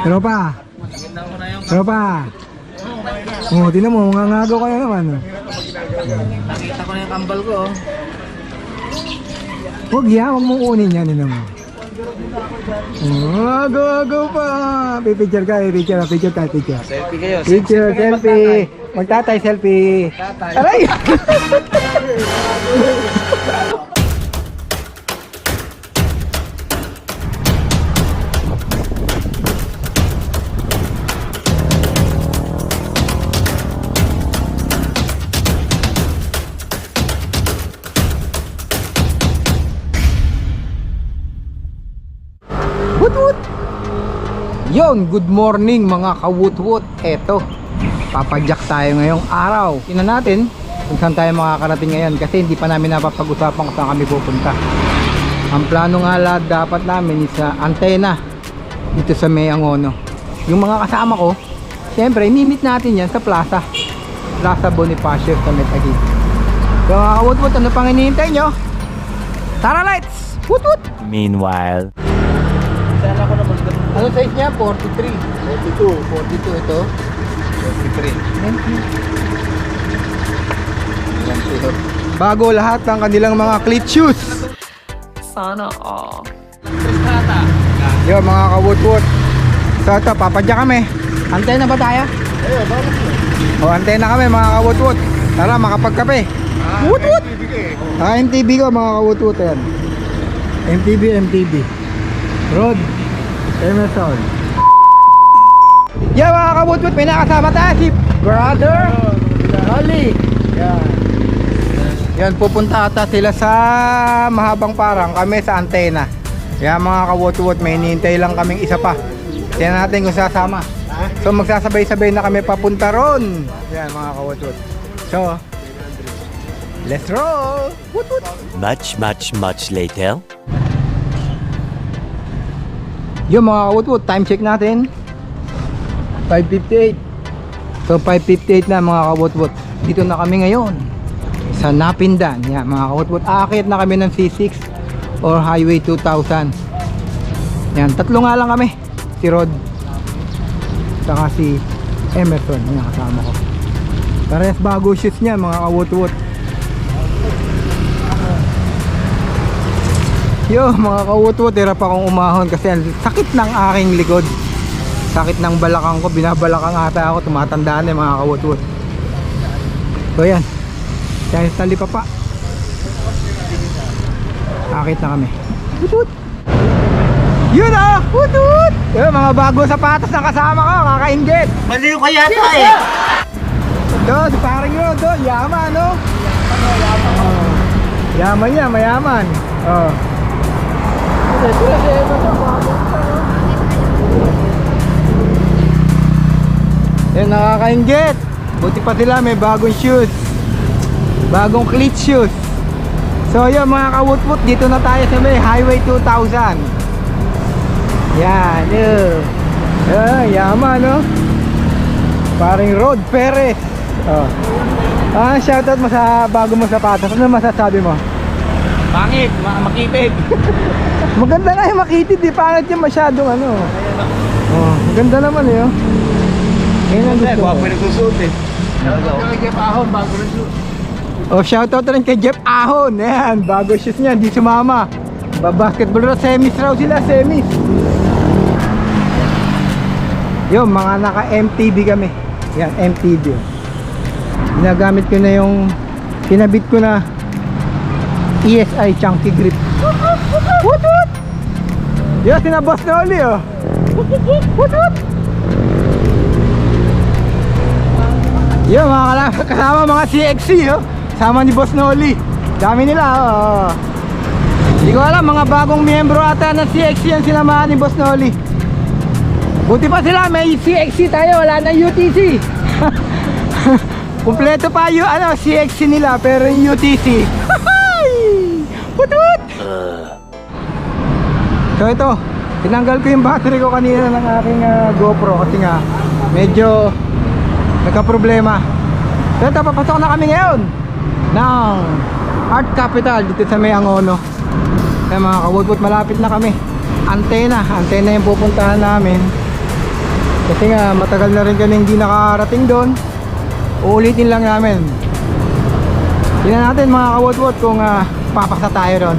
Tropa. Tropa. Oh, tinan mo, ngangagaw ka na naman. Nakita ko na yung kambal ko. Huwag yan, huwag mong kunin yan, tinan mo. Oh, agaw pa. Pipicture ka, picture tayo, picture. Selfie kayo. Picture, selfie. Magtatay, selfie. Aray! Wut-wut! Yon, good morning mga kawut-wut. Eto, papadyak tayo ngayong araw. Tingnan natin kung saan tayo makakarating ngayon kasi hindi pa namin napapag-usapan kung saan kami pupunta. Ang plano nga lahat dapat namin is sa antena dito sa May Angono. Yung mga kasama ko, siyempre imimit natin yan sa Plaza Bonifacio sa Metagig. So mga kawut-wut, ano pang hinihintay nyo? Tara, lights! Wut-wut! Meanwhile, Sana ako naman. Ano size niya? 43. 42 ito. 43. Bago lahat ng kanilang mga cleat shoes. Sana all. Yo mga kawut-wut. So ito, papadya kami. Antena ba tayo? O antena kami mga kawut-wut. Tara makapagkape. Wut-wut! MTV ko mga kawut-wut yan. MTV Road Emerson. Yo mga kawut-wut, may nakasama tayo si Brother Holly. Yan, pupunta ata sila sa Mahabang Parang, kami sa antena. Yan mga kawut-wut, may hinihintay lang kaming isa pa. Tingnan natin kung sasama. So magsasabay-sabay na kami papunta ron. Yan mga kawut-wut. So let's roll. Wut-wut. much later. Yung mga kawut-wut, time check natin 5:58. So 5:58 na mga kawut-wut. Dito na kami ngayon sa Napindan. Yan mga kawut-wut, aakyat na kami ng C6 or Highway 2000. Yan, tatlo nga lang kami, si Rod saka si Emerson, yung kasama ko. Parehas bago shoes niya mga kawut-wut. Yo mga kawut-wut, hirap akong umahon kasi ang sakit ng aking likod, sakit ng balakang ko, binabalakang ata ako, tumatandaan eh mga kawut-wut. So yan, dahil sa lipa pa, akit na kami. Wut-wut! Yun ah! Wut-wut! Yo, mga bago sapatos na kasama ko, kakaingit. Maliw ka yata eh. Do, si paring yun, do, yaman no? Yaman niya, mayaman. Oh. Yan, nakakaingit. Buti pa sila, may bagong shoes, bagong cleat shoes. So yun mga kawut-wut, dito na tayo sa may Highway 2000. Yan, yun. Yaman no? Paring Rod Perez. Oh. Shoutout mo sa bago mo sapatos. Ano masasabi mo? Pangit, makitid. Maganda nga yung makitid, di pangit yung masyadong ano. Oh, maganda naman eh. Ngayon ang gusto ko. nagsusuot eh. Kaya Jeff Ahon, bago rin suot. Oh, shoutout rin kay Jeff Ahon. Ayan, bago shoes niya, di sumama. Basketball raw, semis raw sila, semis. Yo, mga naka MTV kami. Yan, MTV. Ginagamit ko na yung, kinabit ko na ESI Chunky Grip. Wut-wut! Yo, sina Boss Noli oh. Wut-wut! Yo, mga kasama mga CXC oh. Sama ni Boss Noli. Dami nila oh. Hindi ko alam, mga bagong miyembro ata ng CXC yan sinamahan ni Boss Noli. Buti pa sila, may CXC tayo, wala na UTC. Kumpleto pa yung ano, CXC nila, pero yung UTC. Wut-wut! So ito, tinanggal ko yung battery ko kanina ng aking GoPro kasi nga medyo nagka-problema. So ito, papasok na kami ngayon ng Art Capital dito sa May Angono. Kaya mga kawut-wut, malapit na kami. antena yung pupuntahan namin. Kasi nga matagal na rin kami hindi nakarating doon. Uulitin lang namin. Tingnan natin mga kawot-wot kung papasa tayo doon.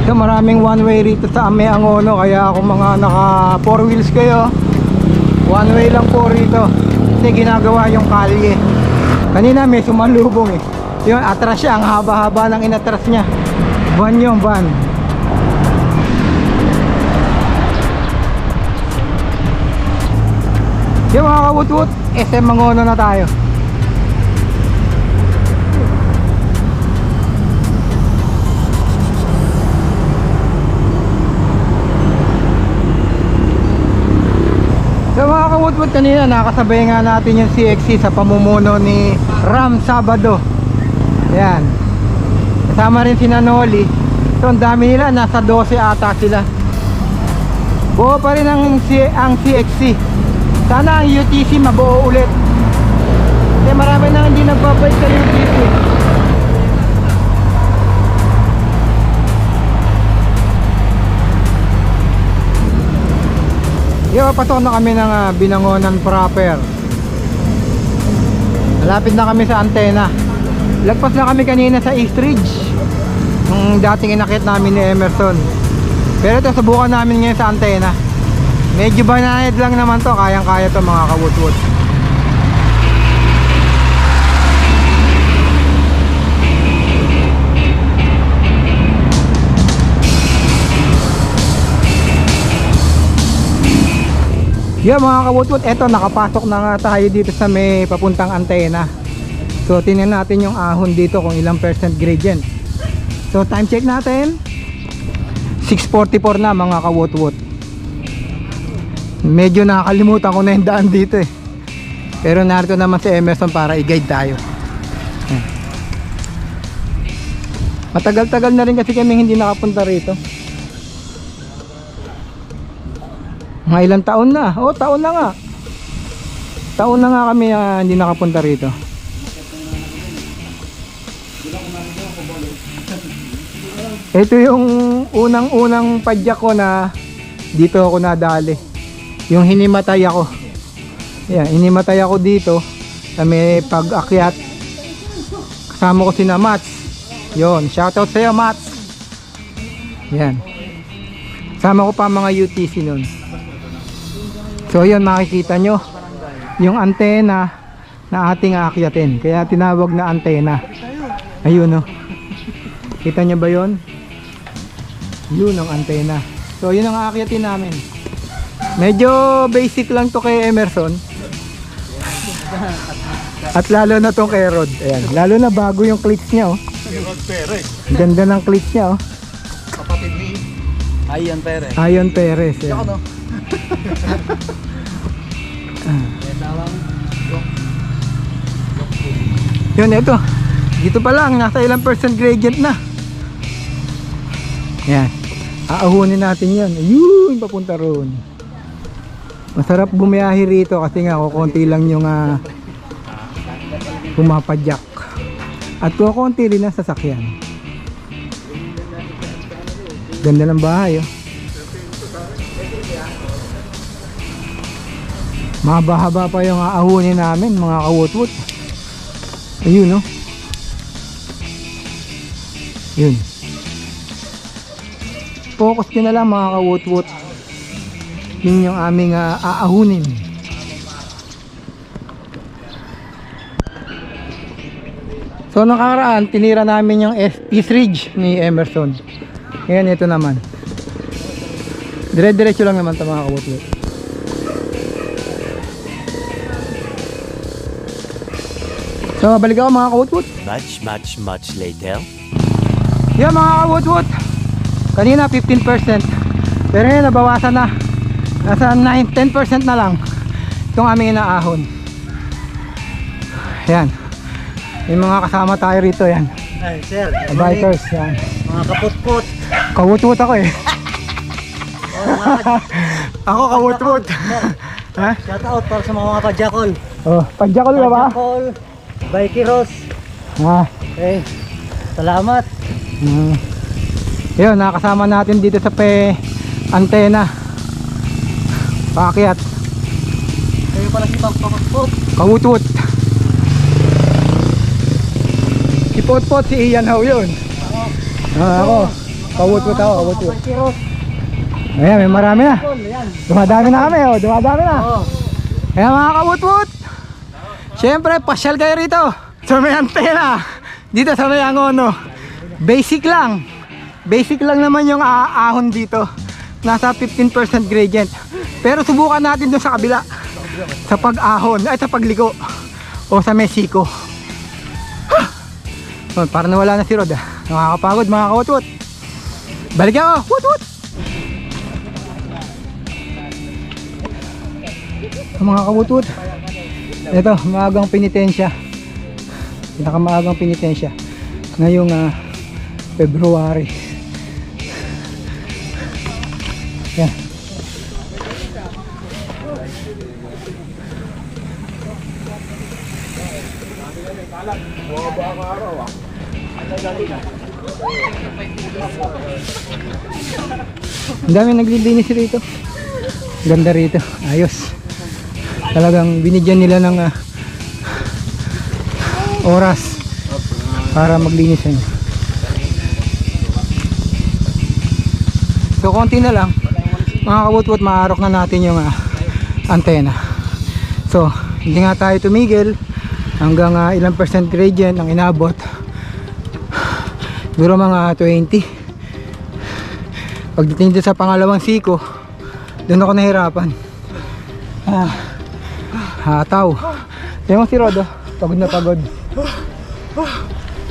So maraming one way rito sa Ame Angono, kaya kung mga naka 4 wheels kayo, one way lang po rito. Kasi ginagawa yung kalye. Kanina may sumalubong eh. Yun, atras siya, ang haba-haba ng inatras niya. Van yung van. Yung mga kawut-wut, SM Mangono na tayo. So mga kawut-wut, kanina nakasabay nga natin yung CXC sa pamumuno ni Ram Sabado. Ayan. Kasama rin si Nanoli. So ang dami nila, nasa 12 ata sila. Buo pa rin ang CXC. Sana ang UTC mabuo ulit. Kasi marami na hindi nagbabike sa UTC. Yo, pasok na kami ng Binangonan proper. Malapit na kami sa antena. Lagpas na kami kanina sa East Ridge, yung dating inakit namin ni Emerson. Pero ito, subukan namin ngayon sa antena. Medyo banayad lang naman to, kayang-kaya to mga kawut-wut. Yeah mga kawut-wut, eto nakapasok na nga tayo dito sa may papuntang antena. So tingnan natin yung ahon dito kung ilang % gradient. So time check natin, 6:44 na mga kawut-wut. Medyo nakakalimutan ko na yung daan dito eh. Pero narito naman si Emerson para i-guide tayo. Matagal-tagal na rin kasi kami hindi nakapunta rito. Mga ilang taon na. Oh, taon na nga. Taon na nga kami hindi nakapunta rito. Ito yung unang-unang padyak ko na dito ako nadali. Yung hinimatay ako. Yan, hinimatay ako dito sa may pag-akyat. Kasama ko sina Mats. Yon, shoutout sa iyo Mats. Yan. Kasama ko pa mga UTC nun. So yun, makikita nyo yung antena na ating aakyatin. Kaya tinawag na antena. Ayun, oh. Kita nyo ba yun? Yun ang antena. So yun ang aakyatin namin. Medyo basic lang to kay Emerson. At lalo na tong kay Rod. Ayan. Lalo na bago yung clips niya, oh. Rod Perez. Ganda ng clips niya, oh. Kapatid ni Ayan Perez. Ayon Perez. Ayan. Ano? Yun, ito. Dito pa lang, nasa ilang % gradient na. Yan. Aahunin natin yan. Ayun, papunta roon. Masarap bumiyahe rito kasi nga kukunti lang yung pumapadyak. At kukunti rin ang sasakyan. Ganda ng bahay, oh. Mahaba-haba pa yung aahunin namin mga kawut-wut. Ayun, no? Yun. Focus nyo na lang mga kawut-wut. Yun yung aming aahunin. So nakaraan, tinira namin yung East Ridge ni Emerson. Ngayon ito naman. Dire-diretso lang naman ito mga kawut-wut. So balik ako mga kawut-wut. Much later. Yeah mga kawut-wut, kanina 15%, pero ngayon nabawasan na. Nasa 10% na lang itong aming inaahon. Yan. May mga kasama tayo rito, yan. Ay, sir. Bikers, yan. Mga kaput-put. Kawut-wut ako eh. Ako kawut-wut. Ha? Shout out para sa mga padjakol. Oh, padjakol ka ba? Padjakol. Bikiros. Okay. Salamat. Yun, nakasama natin dito sa antena. Paakyat. Kayo pala si Pagpapot. Kawutwut. Si Potpot, si Ian How yun. Ako. Kawutwut ako, kawutwut. Bikiros. Ayan, may marami na. Ayan. Dumadami na kami, oh. Dumadami na. Oh. Kaya mga kawutwut, syempre, pasyal kayo rito sa may antena. Dito sa may Angono. Basic lang. Basic lang naman yung ahon dito. Nasa 15% gradient. Pero subukan natin doon sa kabila. Sa pag-ahon, ay sa pagliko. O sa Mexico. Oh, parang nawala na si Rod. Nakakapagod mga kawutwut. Balik ako. Wutwut. Mga kawutwut. Ito, maagang penitensya. Pinakamaagang penitensya. Ngayong February. Yan. Ang dami naglilinis rito. Ganda rito. Ayos. Talagang binigyan nila ng oras para maglinis yan. So konti na lang mga kawutwut, maarok na natin yung antena. So hindi nga tayo tumigil hanggang ilang percent gradient ang inabot. Siguro mga 20. Pagdating dito sa pangalawang siko, doon ako nahirapan. Hataw. Tingnan mo si Rodo, pagod na pagod.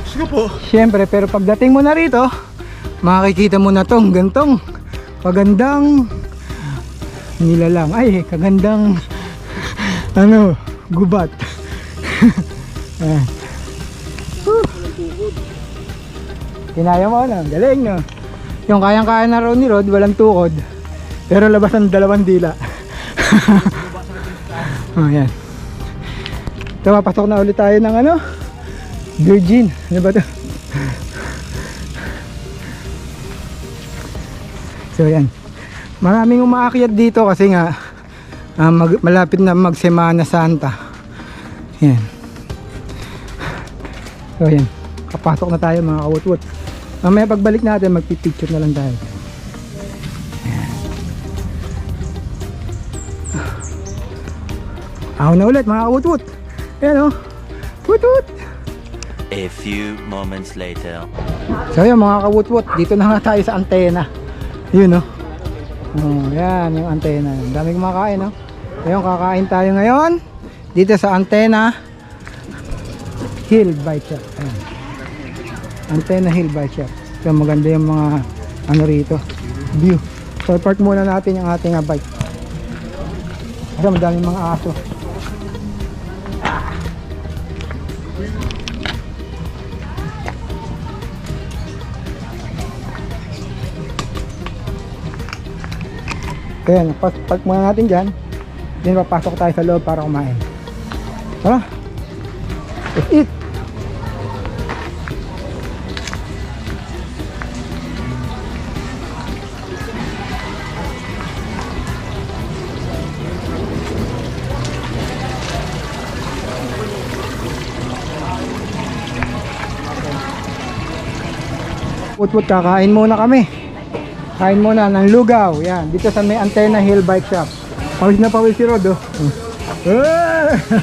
Sige po. Siyempre, pero pagdating mo na rito, makikita mo na tong gantong pagandang nilalang. Ay, kagandang gubat. Kinaya mo na, galing no. Yung kayang-kaya na raw ni Rod, walang tukod. Pero labas ang dalawang dila. Oh, yan. Ito, papasok na ulit tayo ng Virgin. Ano ba ito? So yan. Maraming umaakyat dito kasi nga malapit na mag Semana Santa. Yan. So yan. Kapasok na tayo mga kawutwut. Mamaya pagbalik natin magpipicture na lang tayo. Ako na ulit mga kawutwut. Ayan o. Wutwut. A few moments later. So yun mga kawutwut, dito na nga tayo sa antena. Yun o. Oh, yan yung antena. Dami kumakain o. Ayun, kakain tayo ngayon dito sa Antena Hill Bike Shop. Ayan. Antena Hill Bike Shop. So maganda yung mga rito, view. So park muna natin yung ating bike. Kasi madaming mga aso. Ayan, park muna natin dyan. Then papasok tayo sa loob para kumain. Tara, let's eat. Put kakain muna kami. Kain muna ng lugaw. Yan, dito sa may Antena Hill Bike Shop. Pawis na pawis si Rod, oh.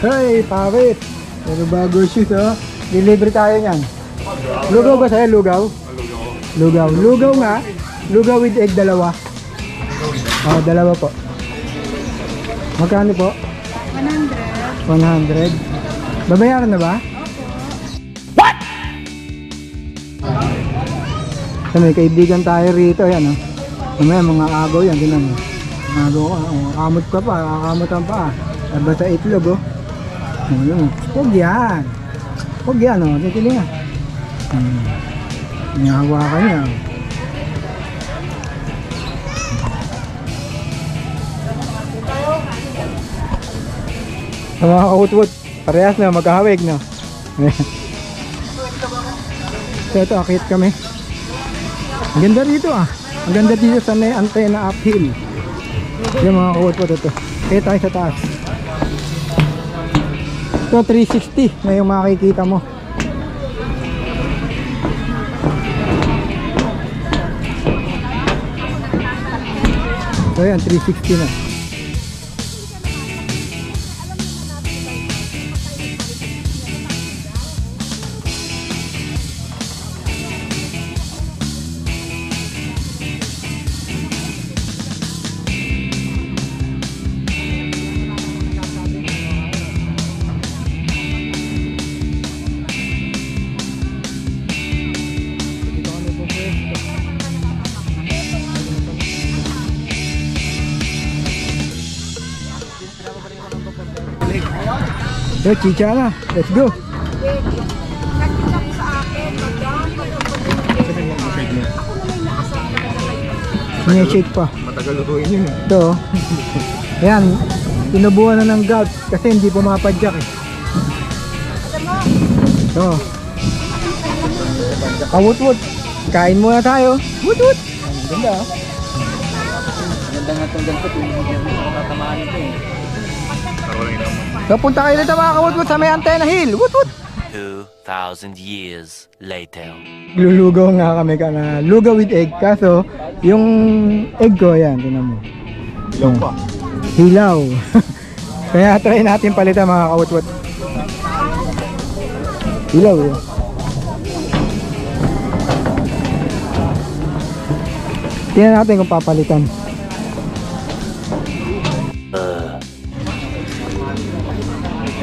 Hey, pawis. Pero bago shoes, oh. Delivery tayo yan. Lugaw ba sa'yo? Lugaw? Lugaw. Lugaw nga. Lugaw with egg, dalawa. Oh, dalawa po. Magkano po? 100. 100. Babayaran na ba? What? So, may kaibigan tayo rito. Yan, oh. Mamaya mga agaw yan. Tinan mo. Agaw ka. Oh, kamot ka pa. Kakamutan pa. Aba sa itlog, oh. Huwag yan. Huwag yan, oh. Titili nga. Nakawa ka niya. Sa mga kautwot, parehas na, magkahawig, no? So ito, akit kami. Ang ganda rito ah. Ang ganda dito sa may antena uphill. Yung mga kawat po ito. Kaya tayo sa taas. Ito 360 na yung makikita mo. So yan, 360 na. So, chicha na. Let's go. May shake pa. Matagal lutuin yun. Ito. Ayan. Tinubuhan na ng gulp kasi hindi pumapadyak eh. Ito. Kawut-wut. Kain muna tayo. Wut-wut. Ang ganda ah. Ganda nga itong ganito. Hindi mo tatamaan ito eh. So, punta kayo dito mga kawut-wut sa may Antena Hill. Wut-wut. 2,000 years later. Lulugaw nga kami ka na lugaw with egg. Kaso, yung egg ko, yan, tinan mo. Ilaw pa. Hilaw. Kaya try natin palitan mga kawut-wut. Hilaw yun. Tingnan natin kung papalitan.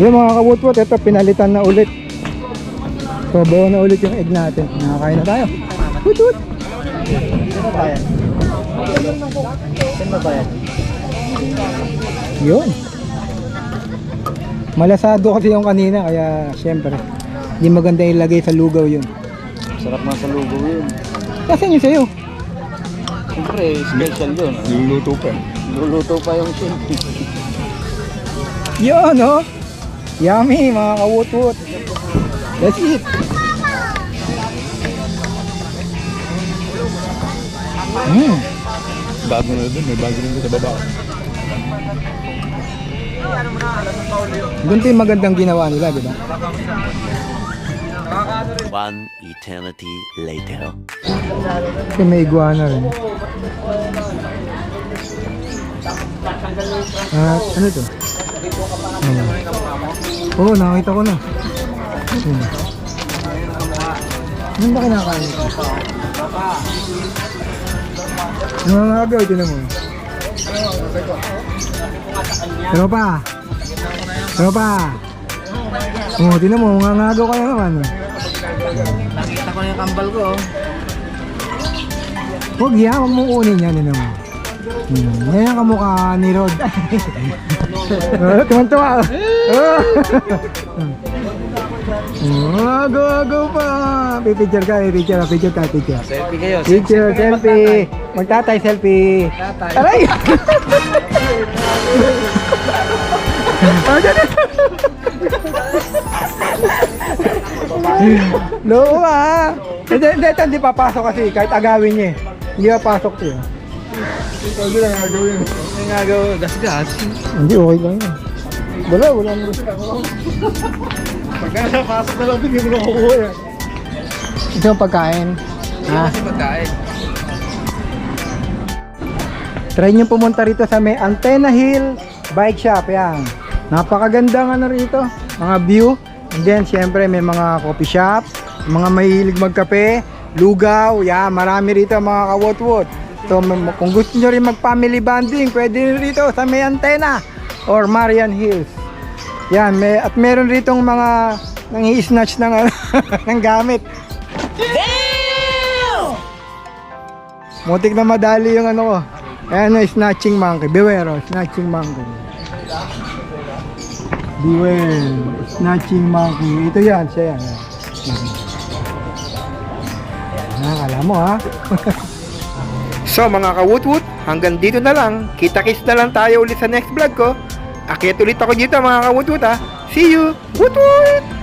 Yung mga kawut-wut, ito pinalitan na ulit. So buo na ulit yung egg natin. Nakakain na tayo. Wut-wut. Saan ba yan? Saan ba yan? Yun. Malasado kasi yung kanina, kaya syempre hindi maganda ilagay sa lugaw yun. Sarap nga sa lugaw yun. Kasi yun sa'yo. Siyempre, special yun. Luluto pa. Luluto pa yung shell. Yun, no? Yummy, mga kawut-wut. Let's eat. Bago na doon, may bago na sa baba. Ganito yung magandang ginawa nila, di ba? One eternity later. Kasi may iguana rin. Ano to? Oo, nakita ko na. Ano ba kinakain ito? Ano nga agad, tinan mo. Tropa! Tropa! Oo, tinan mo, ngangagaw ka na naman. Nakita ko na yung kambal ko. Huwag yan, huwag mong kunin yan, tinan mo. Ngayon ka mukha ni Rod. Tuman-tuwa. Agaw pa. Pipicture ka, pipicture ka. Selfie kayo. Picture, selfie. Magtatay, selfie. Tatay. Aray! Loko ah. Hindi papasok kasi kahit agawin niya eh. Hindi papasok siya. Yung ngagaw, gas-gas. Hindi, okay lang yun. Wala naman. Pagka napasok na lang, hindi mo na kukuha yan. Ito yung pagkain. Ha? Kasi pagkain. Try nyo pumunta rito sa may Antena Hill Bike Shop. Yan. Napakaganda nga na rito. Mga view. And then, syempre, may mga coffee shop. Mga mahilig magkape. Lugaw. Yan. Marami rito mga kawot-wot. So, kung gusto nyo rin mag-family bonding, pwede rin rito sa may Antena or Marian Hills. Yan. At meron ritong mga nangi-snatch ng, ng gamit. Damn! Mutik na madali yung ano ko. Ayan na, snatching monkey. Beware, oh, snatching monkey. Beware, snatching monkey. Ito yan, siya yan. Nakakala mo ha. So mga kawut-wut, hanggang dito na lang. Kita-kits na lang tayo ulit sa next vlog ko. Akyat ulit ako dito mga kawut-wut ha. See you! Wut-wut!